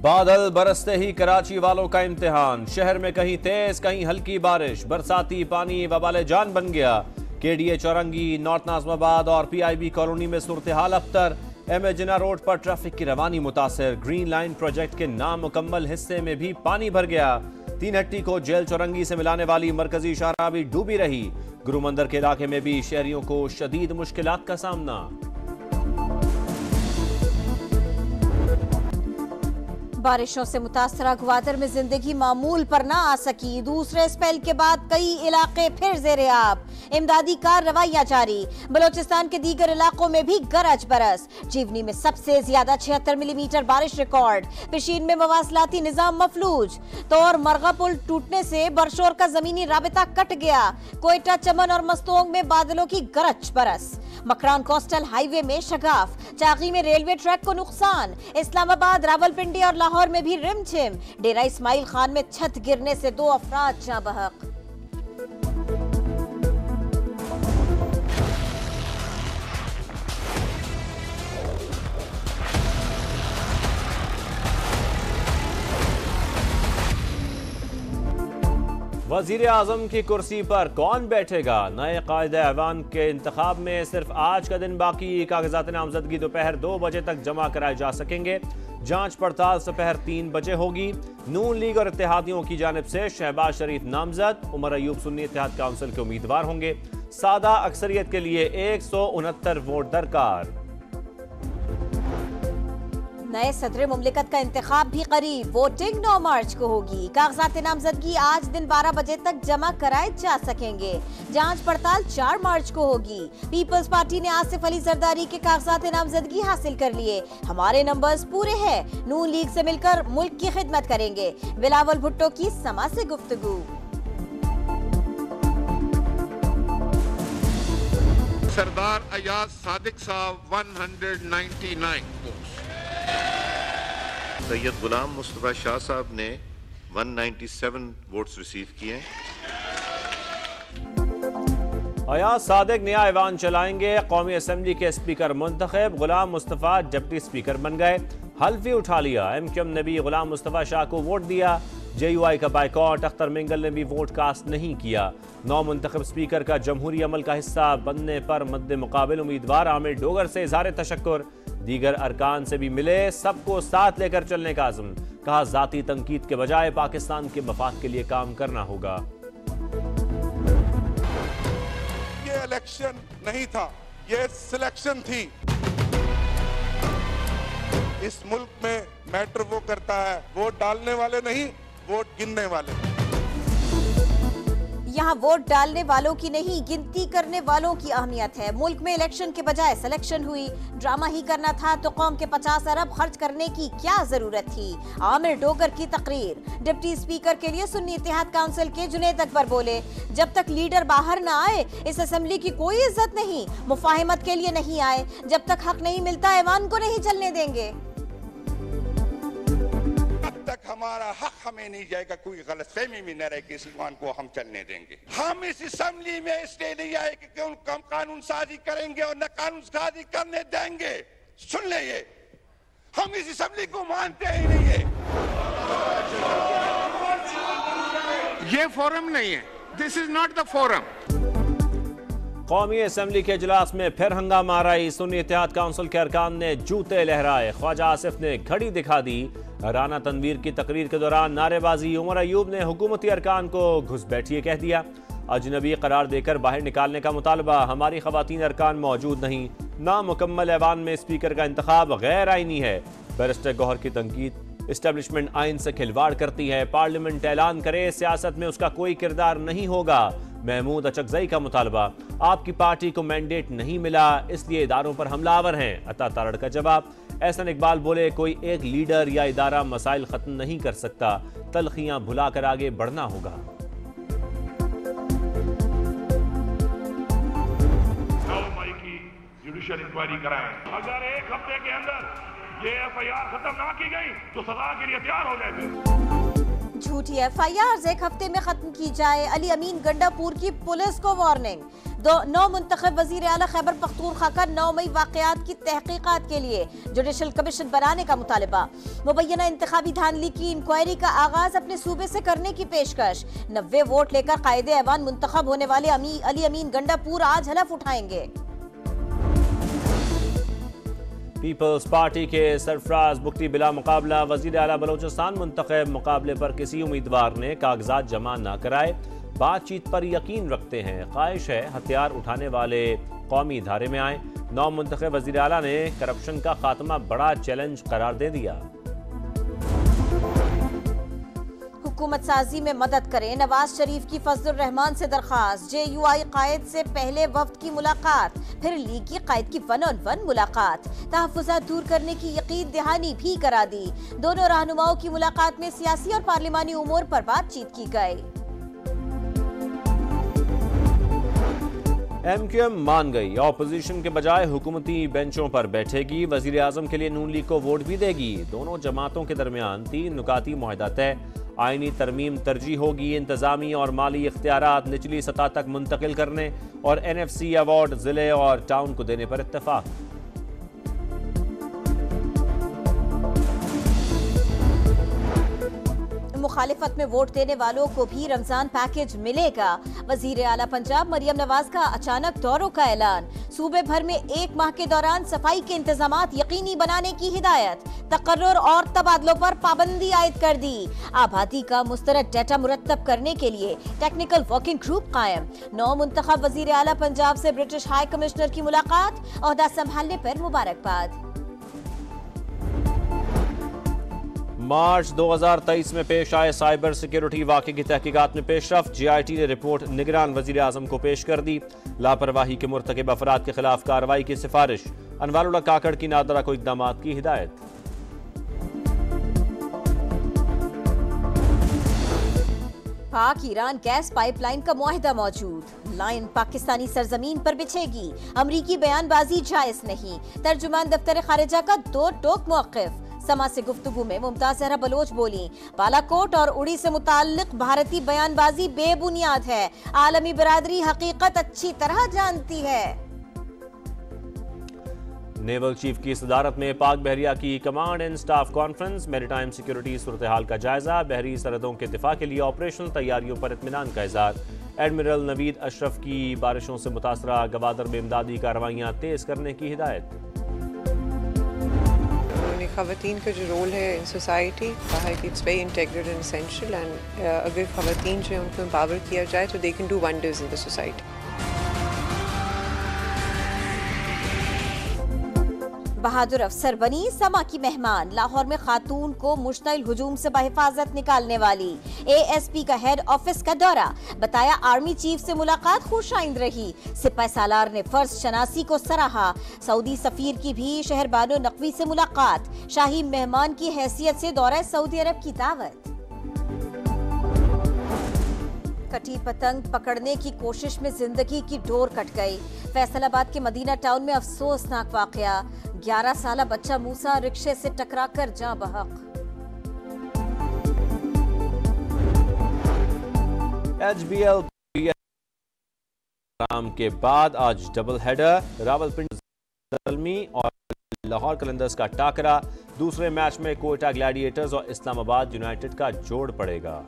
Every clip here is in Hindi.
बादल बरसते ही कराची वालों का इम्तिहान। शहर में कहीं तेज कहीं हल्की बारिश, बरसाती पानी वबाले जान बन गया। केडीए चौरंगी, नॉर्थ नाज़िमाबाद और पीआईबी कॉलोनी में सूरत हाल अबतर। एमए जिन्ना रोड पर ट्रैफिक की रवानी मुतासर। ग्रीन लाइन प्रोजेक्ट के नामुकम्मल हिस्से में भी पानी भर गया। 3 हट्टी को जेल चौरंगी से मिलाने वाली मरकजी शाहराह भी डूबी रही। गुरु मंदिर के इलाके में भी शहरियों को शदीद मुश्किलात का सामना। बारिशों से मुतासरा ग्वादर में जिंदगी मामूल पर ना आ सकी। दूसरे स्पेल के बाद कई इलाके फिर ज़ेरे आब। इमदादी कार्रवाइयां जारी। बलोचिस्तान के दीगर इलाकों में भी गरज बरस। जीवनी में सबसे ज्यादा 76 मिलीमीटर बारिश रिकॉर्ड। पिशीन में मवासलाती निजाम मफलूज। तौर मरगा पुल टूटने से बरशोर का जमीनी राबिता कट गया। कोयटा, चमन और मस्तोंग में बादलों की गरज बरस। मकरान कोस्टल हाईवे में शगाफ। चाकी में रेलवे ट्रैक को नुकसान। इस्लामाबाद, रावलपिंडी और लाहौर में भी रिमझिम। डेरा इस्माइल खान में छत गिरने से 2 अफराद जाँ बहक। वजीर आजम की कुर्सी पर कौन बैठेगा? नए कायदे ऐवान के इंतखाब में सिर्फ आज का दिन बाकी। कागजात नामजदगी दोपहर 2 बजे तक जमा कराए जा सकेंगे। जांच पड़ताल दोपहर 3 बजे होगी। नून लीग और इत्तेहादियों की जानिब से शहबाज शरीफ नामजद, उमर अयूब सुन्नी इत्तेहाद काउंसिल के उम्मीदवार होंगे। सादा अक्सरियत के लिए 169 वोट दरकार। नए सदर मुमलिकत का इंतखाब भी करीब। वोटिंग 9 मार्च को होगी। कागजात नामजदगी आज दिन 12 बजे तक जमा कराए जा सकेंगे। जांच पड़ताल 4 मार्च को होगी। पीपल्स पार्टी ने आसिफ अली जरदारी के कागजात नामजदगी हासिल कर लिए। हमारे नंबर्स पूरे हैं। नून लीग से मिलकर मुल्क की खिदमत करेंगे। बिलावल भुट्टो की समा से गुफ्तगू। सरदार अयाज सादिक साहब 199 सैयद गुलाम मुस्तफा शाह साहब ने 197 वोट्स रिसीव किए। अयाज सादिक नया ऐवान चलाएंगे। कौमी असम्बली के स्पीकर मुंतखब। गुलाम मुस्तफा डिप्टी स्पीकर बन गए। हल्फी उठा लिया। एमक्यूएम ने भी गुलाम मुस्तफा शाह को वोट दिया। जेयूआई का बाइकॉट। अख्तर मिंगल ने भी वोट कास्ट नहीं किया। नौ मुंतखब स्पीकर का जमहूरी अमल का हिस्सा बनने पर मद्दे मुकाबिल उम्मीदवार आमिर डोगर से इज़हार तशक्कुर। दीगर अरकान से भी मिले। सबको साथ लेकर चलने का आज़म। कहा जाती तंकीद के बजाय पाकिस्तान के मफाद के लिए काम करना होगा। ये इलेक्शन नहीं था, ये सिलेक्शन थी। इस मुल्क में मैटर वो करता है, वोट डालने वाले नहीं, वोट गिनने वाले। यहाँ वोट डालने वालों की नहीं, गिनती करने वालों की अहमियत है। मुल्क में इलेक्शन के बजाय सिलेक्शन हुई। ड्रामा ही करना था तो कौम के 50 अरब खर्च करने की क्या जरूरत थी? आमिर डोगर की तकरीर। डिप्टी स्पीकर के लिए सुन्नी इत्तेहाद काउंसिल के जुनेद अकबर बोले, जब तक लीडर बाहर न आए इस असेंबली की कोई इज्जत नहीं। मुफाहिमत के लिए नहीं आए, जब तक हक नहीं मिलता ऐवान को नहीं चलने देंगे। तक हमारा हक हमें नहीं जाएगा, कोई गलतफहमी में न रहे कि इस ईमान को हम चलने देंगे। हम इस असेंबली में इसलिए नहीं आए कि हम कानून साजी करेंगे और न कानून साजी करने देंगे। सुन ले, हम इस असेंबली को मानते ही नहीं है। ये फोरम नहीं है, this is not the forum. कौमी असम्बली के इजलास में फिर हंगामा रही। सुन्नी इत्तेहाद काउंसिल के अरकान ने जूते लहराए। ख्वाजा आसिफ ने घड़ी दिखा दी। राना तनवीर की तकरीर के दौरान नारेबाजी। उमर अयूब ने हुकूमती अरकान को घुसपैठिए कह दिया। अजनबी करार देकर बाहर निकालने का मुतालबा। हमारी खवातीन अरकान मौजूद नहीं। नामुकम्मल ऐवान में स्पीकर का इंतखाब गैर आईनी है। बैरिस्टर गौहर की तनकीद। इस्टेब्लिशमेंट आइन से खिलवाड़ करती है। पार्लियामेंट ऐलान करे, सियासत में उसका कोई किरदार नहीं होगा। महमूद अचकजई का मुतालबा। आपकी पार्टी को मैंडेट नहीं मिला, इसलिए इदारों पर हमलावर हैं। अता तारड़ का जवाब। एहसन इकबाल बोले, कोई एक लीडर या इदारा मसाइल खत्म नहीं कर सकता। तलखियां भुलाकर आगे बढ़ना होगा। जुडिशियल इंक्वायरी कराएं। अगर 1 हफ्ते के अंदर ये एफआईआर खत्म ना की गई तो सजा के लिए तैयार हो जाए। झूठी FIR एक हफ्ते में खत्म की जाए, अली अमीन गंडापुर की पुलिस को वार्निंग। 9 मुंतखब वजीर आला खैबर पख्तूनख्वा का 9 मई वाकयात की तहकीकात के लिए जुडिशल कमीशन बनाने का मुतालबा। मुबैना इंतखाबी धांधली की इंक्वायरी का आगाज अपने सूबे से करने की पेशकश। 90 वोट लेकर कायदे ऐवान मुंतखब होने वाले अली अमीन गंडापुर आज हलफ उठाएंगे। पीपल्स पार्टी के सरफराज बुख्ती बिला मुकाबला, वजीर आला बलोचिस्तान मुंतखब। मुकाबले पर किसी उम्मीदवार ने कागजात जमा न कराए, बातचीत पर यकीन रखते हैं। ख्वाहिश है हथियार उठाने वाले कौमी धारे में आए। 9 मुंतखब वजीर आला ने करप्शन का खात्मा बड़ा चैलेंज करार दे दिया। हुकूमत साजी में मदद करें, नवाज शरीफ की फजलुर रहमान से दरखास्त। JUI कायद से पहले वफ्द की मुलाकात, फिर लीग की कायद की 1-on-1 मुलाकात। तहफ़्फ़ुज़ात दूर करने की यकीन दहानी भी करा दी। दोनों रहनुमाओं की मुलाकात में सियासी और पार्लिमानी उमूर पर बातचीत की गई। MQM मान गई, ऑपोजिशन के बजाय हुकूमती बेंचों पर बैठेगी। वजीर आजम के लिए नून लीग को वोट भी देगी। दोनों जमातों के दरमियान 3 नुकाती मुआहदा तय। आईनी तरमीम तरजीह होगी। इंतजामी और माली इख्तियारात निचली सतह तक मुंतकिल करने और NFC अवार्ड जिले और टाउन को देने पर इत्तेफाक। मुखालिफत में वोट देने वालों को भी रमजान पैकेज मिलेगा। वजीर आला पंजाब मरियम नवाज का अचानक दौरों का ऐलान। सूबे भर में 1 माह के दौरान सफाई के इंतजामात यकीनी बनाने की हिदायत। तकर्रुर और तबादलों पर पाबंदी आयद कर दी। आबादी का मुस्तरद डाटा मुरत्तब करने के लिए टेक्निकल वर्किंग ग्रुप कायम। 9 मुंतखब वजीर आला पंजाब से ब्रिटिश हाई कमिश्नर की मुलाकात, ओहदा संभालने पर मुबारकबाद। मार्च 2023 में पेश आए साइबर सिक्योरिटी वाक़े की तहकीकात में पेशरफ। GIT ने रिपोर्ट निगरान वज़ीर आज़म को पेश कर दी। लापरवाही के मुर्तकिब अफराद के खिलाफ कार्रवाई की सिफारिश। अनवारुल्लाह काकड़ की नादरा को इक़दामात की हिदायत। पाक ईरान गैस पाइपलाइन का मुआहदा मौजूद। लाइन पाकिस्तानी सरजमीन पर बिछेगी। अमरीकी बयानबाजी जायज नहीं। तर्जुमान दफ्तर खारिजा का 2 टोक मौक़िफ। समा से गुफ्तगू में मुमताज जहरा बलोच बोली, बालाकोट और उड़ी से मुताल्लिक भारतीय बयानबाजी बेबुनियाद है। आलमी बिरादरी हकीकत अच्छी तरह जानती है। नेवल चीफ की सदारत में पाक बहरिया की command and staff conference. Maritime security सूरत हाल का जायजा। बहरी सरहदों के दिफा के लिए ऑपरेशनल तैयारियों पर इत्मीनान का इज़हार। एडमिरल नवीद अशरफ की बारिशों से मुतासरा गवादर में इमदादी कार्रवाइयाँ तेज करने की हिदायत। ख़वातीन का जो रोल है इन सोसाइटी है कि it's very integral and essential and अगर ख़वातीन जो है उनको एम्पावर किया जाए तो they can do wonders in the society. बहादुर अफसर बनी समा की मेहमान। लाहौर में खातून को मुश्तइल हुजूम से बहिफाजत निकालने वाली। ASP का हेड ऑफिस का दौरा। बताया आर्मी चीफ से मुलाकात खुशाइंद रही। सिपाही सालार ने फर्ज शनासी को सराहा। सऊदी सफीर की भी शहरबानो नकवी से मुलाकात। शाही मेहमान की हैसियत से दौरा सऊदी अरब की दावत। कटी पतंग पकड़ने की कोशिश में जिंदगी की डोर कट गई। फैसलाबाद के मदीना टाउन में अफसोसनाक वाकया। 11 साला बच्चा मूसा रिक्शे से टकराकर जाँ बहक। HBL के बाद आज डबल हेडर। रावलपिंडी ज़ल्मी और लाहौर कलंदर्स का टाकरा। दूसरे मैच में कोयटा ग्लैडिएटर्स और इस्लामाबाद यूनाइटेड का जोड़ पड़ेगा।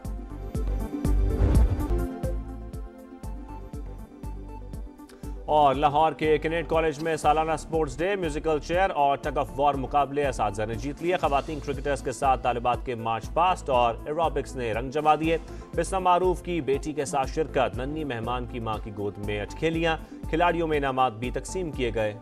और लाहौर के कैनेट कॉलेज में सालाना स्पोर्ट्स डे, म्यूजिकल चेयर और टग ऑफ वॉर मुकाबले असातिज़ा ने जीत लिए। खवातीन क्रिकेटर्स के साथ तालिबात के मार्च पास्ट और एरोबिक्स ने रंग जमा दिए। बिस्मा मारूफ की बेटी के साथ शिरकत। नन्ही मेहमान की मां की गोद में अटखेलियां। खिलाड़ियों में इनामात भी तकसीम किए गए।